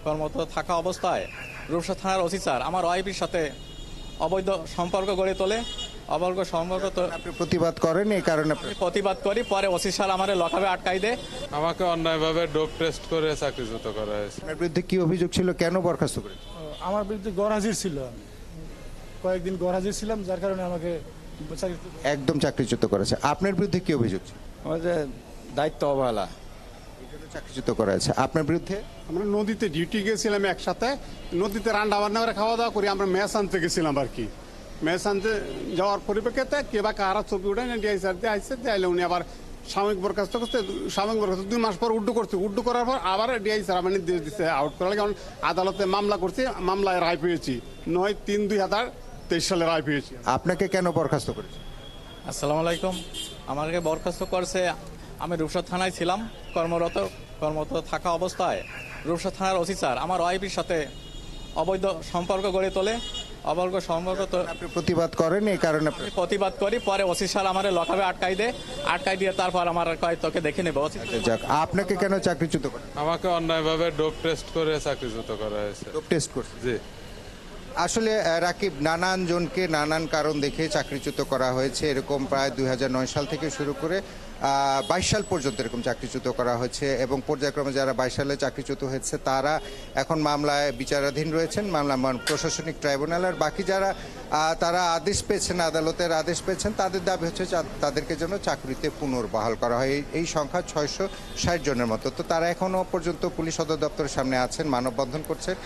কর্মরত থাকা অবস্থায় রূপসা থানার ওসি স্যার আমার ওয়াইফের সাথে অবৈধ সম্পর্ক গড়ে তোলে। অবৈধ সম্পর্ক আপনি প্রতিবাদ করেন, এই কারণে আমি প্রতিবাদ করি, পরে ওসি স্যার আমার লকআপে আটকাই দেয়। আমাকে অন্যায়ভাবে ডোপ টেস্ট করে চাকরিচ্যুত করা হয়েছে। আপনার বিরুদ্ধে কি অভিযোগ ছিল, কেন বরখাস্ত করেছেন? আমার বিরুদ্ধে গরহাজির ছিল, আমি কয়েকদিন গরহাজির ছিলাম, যার কারণে আমাকে একদম চাকরিচ্যুত করেছে। আপনার বিরুদ্ধে কি অভিযোগ ছিল? আমাদের দায়িত্ব অবহেলা। চাকরিচ্যুত করা হয়েছে। আপনার বিরুদ্ধে? আমরা নদীতে ডিউটি গেছিলাম একসাথে, নদীতে রান্না বান্না করে খাওয়া দাওয়া করি, আমরা ম্যাচ আনতে গেছিলাম আর কি। ম্যাচ আনতে যাওয়ার পরিপ্রেক্ষিতে কে বা কারা ছবি উঠে না ডিআইসার দিয়ে আইসে দিয়ে উনি আবার সাময়িক বরখাস্ত করতে, সাময়িক বরখাস্ত 2 মাস পর উড্ডু করছে, উড্ডু করার পর আবার ডিআইসার আমার নির্দেশ দিচ্ছে আউট করার লাগে। আদালতে মামলা করছি, মামলায় রায় পেয়েছি 9/3/2023 সালে রায় পেয়েছি। আপনাকে কেন বরখাস্ত করেছে? আসসালামু আলাইকুম। আমাকে বরখাস্ত করছে, আমি রূপসা থানায় ছিলাম কর্মরত থাকা অবস্থায় রূপসা থানার ওসি স্যার আমার ওয়াইফের সাথে অবৈধ সম্পর্ক গড়ে তোলে। অবৈধ সম্পর্ক আপনি প্রতিবাদ করেন, এই কারণে আমি প্রতিবাদ করি, পরে ওসি স্যার আমার লকআপে আটকাই দেয়। আটকাই দিয়ে তারপর আমার কয় তোকে দেখে নেবো। যাক, আপনাকে কেন চাকরিচ্যুত করেন? আমাকে অন্যায়ভাবে ডোপ টেস্ট করে চাকরিচ্যুত করা হয়েছে। ডোপ টেস্ট করছে। জি। আসলে রাকিব, নানান জনকে নানান কারণ দেখে চাকরিচ্যুত করা হয়েছে। এরকম প্রায় 2009 সাল থেকে শুরু করে 22 সাল পর্যন্ত এরকম চাকরিচ্যুত করা হয়েছে এবং পর্যায়ক্রমে যারা 22 সালে চাকরিচ্যুত হয়েছে তারা এখন মামলায় বিচারাধীন রয়েছেন, মামলা প্রশাসনিক ট্রাইব্যুনাল। আর বাকি যারা তারা আদেশ পেয়েছেন, আদালতের আদেশ পেয়েছেন, তাদের দাবি হচ্ছে তাদেরকে যেন চাকরিতে পুনর্বহাল করা হয়। এই সংখ্যা 660 জনের মতো। তো তারা এখনও পর্যন্ত পুলিশ সদর দপ্তরের সামনে আছেন, মানববন্ধন করছেন।